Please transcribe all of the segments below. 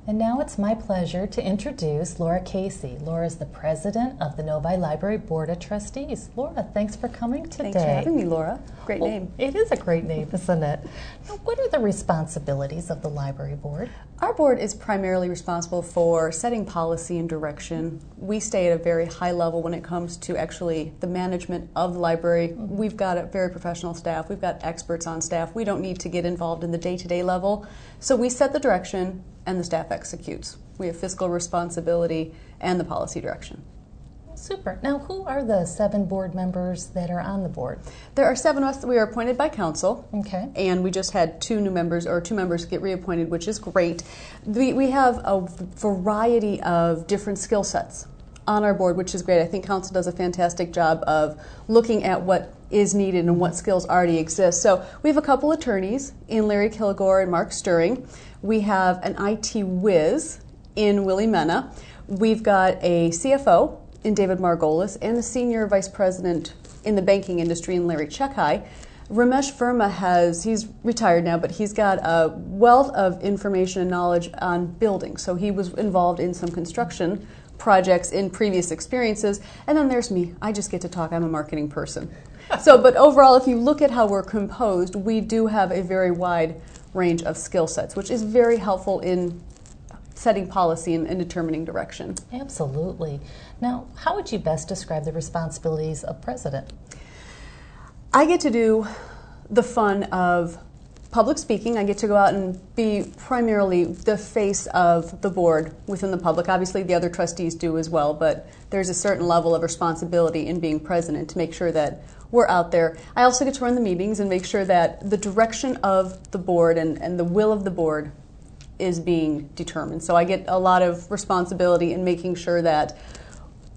And now it's my pleasure to introduce Laura Casey. Laura is the president of the Novi Library Board of Trustees. Laura, thanks for coming today. Thanks for having me, Laura. Great name. It is a great name, isn't it? Now, what are the responsibilities of the library board? Our board is primarily responsible for setting policy and direction. We stay at a very high level when it comes to actually the management of the library. We've got a very professional staff. We've got experts on staff. We don't need to get involved in the day-to-day level. So we set the direction and the staff executes. We have fiscal responsibility and the policy direction. Super. Now, who are the 7 board members that are on the board? There are 7 of us. We are appointed by council. Okay. And we just had 2 new members, or 2 members get reappointed, which is great. We have a variety of different skill sets on our board, which is great. I think council does a fantastic job of looking at what is needed and what skills already exist. So we have a couple attorneys in Larry Kilgore and Mark Stirring. We have an IT whiz in Willie Mena. We've got a CFO in David Margolis and a senior vice president in the banking industry in Larry Chekai. Ramesh Verma he's retired now, but he's got a wealth of information and knowledge on building. So he was involved in some construction projects in previous experiences. And then there's me. I just get to talk. I'm a marketing person. But overall, if you look at how we're composed, we do have a very wide range of skill sets, which is very helpful in setting policy and determining direction. Absolutely. Now, how would you best describe the responsibilities of president? I get to do the fun of public speaking. I get to go out and be primarily the face of the board within the public. Obviously, the other trustees do as well, but there's a certain level of responsibility in being president to make sure that we're out there. I also get to run the meetings and make sure that the direction of the board and the will of the board is being determined. So I get a lot of responsibility in making sure that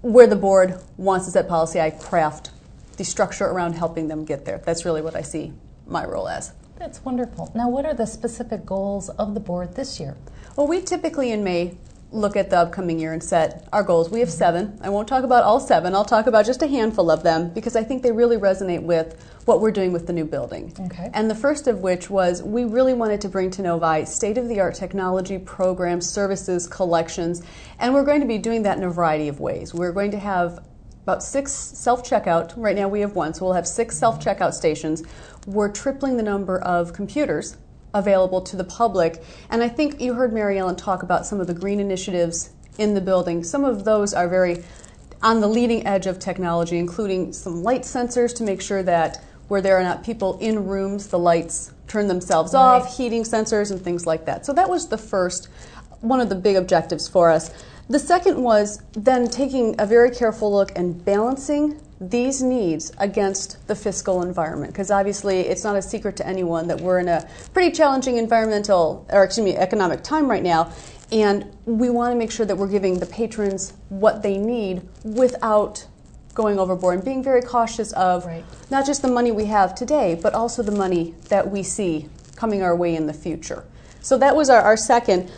where the board wants to set policy, I craft the structure around helping them get there. That's really what I see my role as. That's wonderful. Now, what are the specific goals of the board this year? Well, we typically in May look at the upcoming year and set our goals. We have 7. I won't talk about all 7. I'll talk about just a handful of them because I think they really resonate with what we're doing with the new building. Okay. And the first of which was we really wanted to bring to Novi state-of-the-art technology, programs, services, collections, and we're going to be doing that in a variety of ways. We're going to have about 6 self-checkout. Right now we have 1, so we'll have 6 self-checkout stations. We're tripling the number of computers available to the public. And I think you heard Mary Ellen talk about some of the green initiatives in the building. Some of those are very on the leading edge of technology, including some light sensors to make sure that where there are not people in rooms, the lights turn themselves off, heating sensors and things like that. So that was the first, one of the big objectives for us. The second was then taking a very careful look and balancing these needs against the fiscal environment, because obviously it's not a secret to anyone that we're in a pretty challenging economic time right now, and we want to make sure that we're giving the patrons what they need without going overboard and being very cautious of not just the money we have today, but also the money that we see coming our way in the future. So that was our second.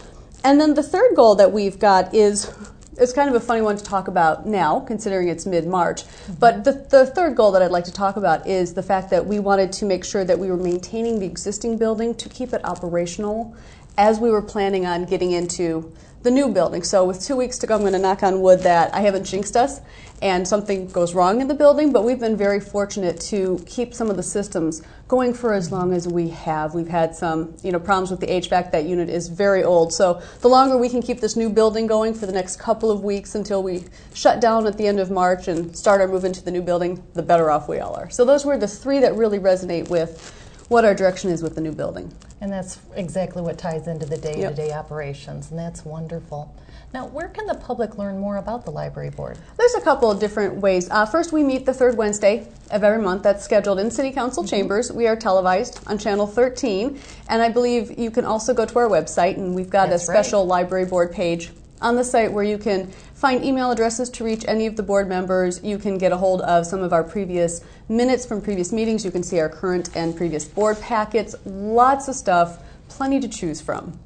And then the third goal that we've got is, it's kind of a funny one to talk about now, considering it's mid-March. But the third goal that I'd like to talk about is the fact that we wanted to make sure that we were maintaining the existing building to keep it operational as we were planning on getting into the new building. So with 2 weeks to go, I'm going to knock on wood that I haven't jinxed us and something goes wrong in the building, but we've been very fortunate to keep some of the systems going for as long as we have. We've had some problems with the HVAC. That unit is very old. So the longer we can keep this new building going for the next couple of weeks until we shut down at the end of March and start our move into the new building, the better off we all are. So those were the 3 that really resonate with what our direction is with the new building. And that's exactly what ties into the day-to-day operations, and that's wonderful. Now, where can the public learn more about the library board? There's a couple of different ways. First, we meet the 3rd Wednesday of every month. That's scheduled in City Council chambers. We are televised on Channel 13, and I believe you can also go to our website, and we've got a special library board page on the site where you can find email addresses to reach any of the board members. You can get a hold of some of our previous minutes from previous meetings. You can see our current and previous board packets. Lots of stuff, plenty to choose from.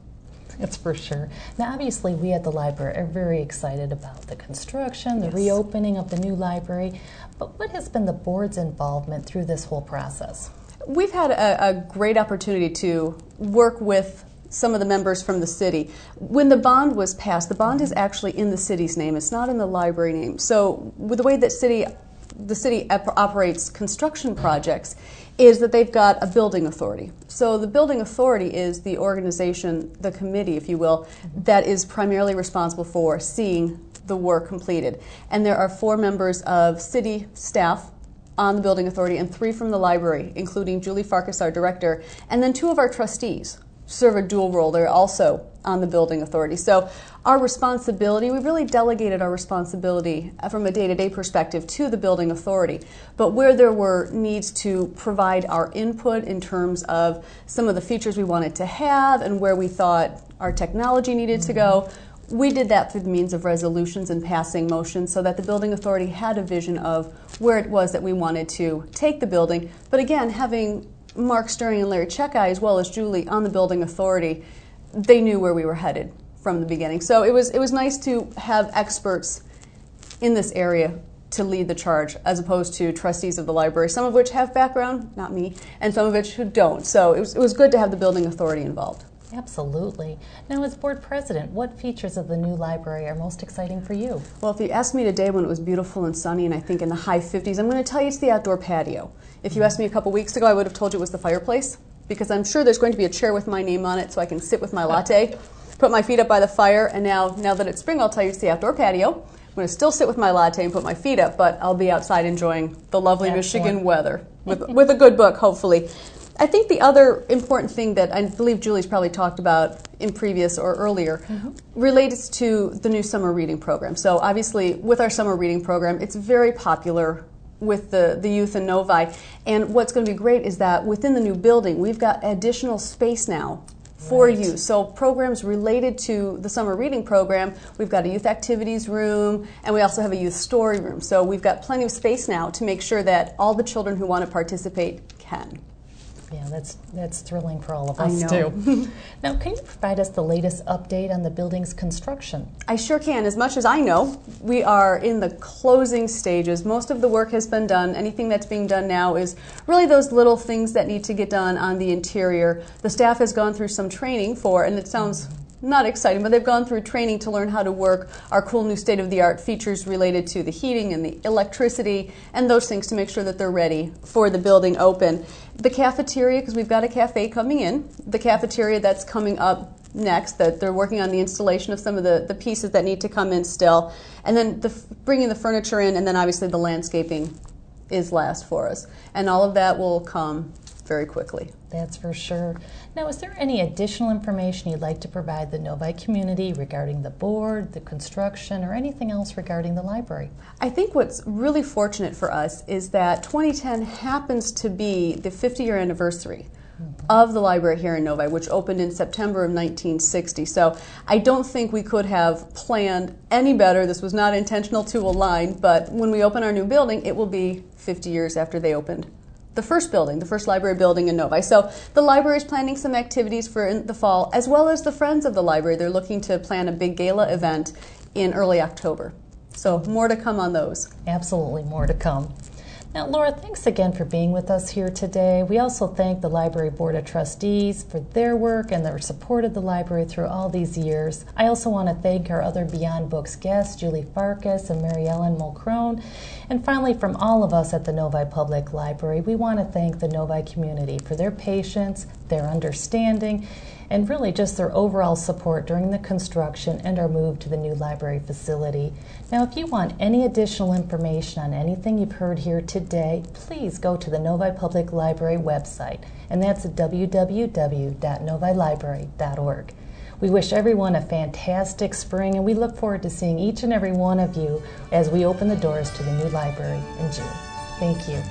That's for sure. Now, obviously, we at the library are very excited about the construction, the reopening of the new library. But what has been the board's involvement through this whole process? We've had a great opportunity to work with some of the members from the city. When the bond was passed, the bond is actually in the city's name. It's not in the library name. So with the way that the city operates construction projects is that they've got a building authority. So the building authority is the organization, the committee, if you will, that is primarily responsible for seeing the work completed. And there are 4 members of city staff on the building authority and 3 from the library, including Julie Farkas, our director, and then 2 of our trustees serve a dual role. They're also on the building authority. So our responsibility, we really delegated our responsibility from a day-to-day perspective to the building authority. But where there were needs to provide our input in terms of some of the features we wanted to have and where we thought our technology needed to go, we did that through the means of resolutions and passing motions so that the building authority had a vision of where it was that we wanted to take the building. But again, having Mark Stirring and Larry Checkeye, as well as Julie, on the building authority, they knew where we were headed from the beginning. So it was nice to have experts in this area to lead the charge, as opposed to trustees of the library, some of which have background, not me, and some of which who don't. So it was good to have the building authority involved. Absolutely. Now, as board president, what features of the new library are most exciting for you? Well, if you asked me today when it was beautiful and sunny and I think in the high 50s, I'm going to tell you it's the outdoor patio. If you asked me a couple weeks ago, I would have told you it was the fireplace, because I'm sure there's going to be a chair with my name on it so I can sit with my latte, put my feet up by the fire, and now that it's spring, I'll tell you it's the outdoor patio. I'm going to still sit with my latte and put my feet up, but I'll be outside enjoying the lovely Michigan weather with a good book, hopefully. I think the other important thing that I believe Julie's probably talked about in previous or earlier relates to the new summer reading program. So obviously with our summer reading program, it's very popular with the youth in Novi. And what's going to be great is that within the new building, we've got additional space now for youth. So programs related to the summer reading program, we've got a youth activities room, and we also have a youth story room. So we've got plenty of space now to make sure that all the children who want to participate can. Yeah, that's thrilling for all of us, too. Now, can you provide us the latest update on the building's construction? I sure can. As much as I know, we are in the closing stages. Most of the work has been done. Anything that's being done now is really those little things that need to get done on the interior. The staff has gone through some training and it sounds not exciting, but they've gone through training to learn how to work our cool new state-of-the-art features related to the heating and the electricity and those things to make sure that they're ready for the building open. The cafeteria, because we've got a cafe coming in, the cafeteria that's coming up next, that they're working on the installation of some of the pieces that need to come in still, and then bringing the furniture in, and then obviously the landscaping is last for us. And all of that will come very quickly. That's for sure. Now, is there any additional information you'd like to provide the Novi community regarding the board, the construction, or anything else regarding the library? I think what's really fortunate for us is that 2010 happens to be the 50-year anniversary of the library here in Novi, which opened in September of 1960. So I don't think we could have planned any better. This was not intentional to align, but when we open our new building, it will be 50 years after they opened the first building, the first library building in Novi. So the library is planning some activities for in the fall, as well as the Friends of the Library. They're looking to plan a big gala event in early October. So more to come on those. Absolutely, more to come. Now, Laura, thanks again for being with us here today. We also thank the Library Board of Trustees for their work and their support of the library through all these years. I also want to thank our other Beyond Books guests, Julie Farkas and Mary Ellen Mulcrone. And finally, from all of us at the Novi Public Library, we want to thank the Novi community for their patience, their understanding, and really just their overall support during the construction and our move to the new library facility. Now, if you want any additional information on anything you've heard here today, please go to the Novi Public Library website, and that's www.novilibrary.org. We wish everyone a fantastic spring, and we look forward to seeing each and every one of you as we open the doors to the new library in June. Thank you.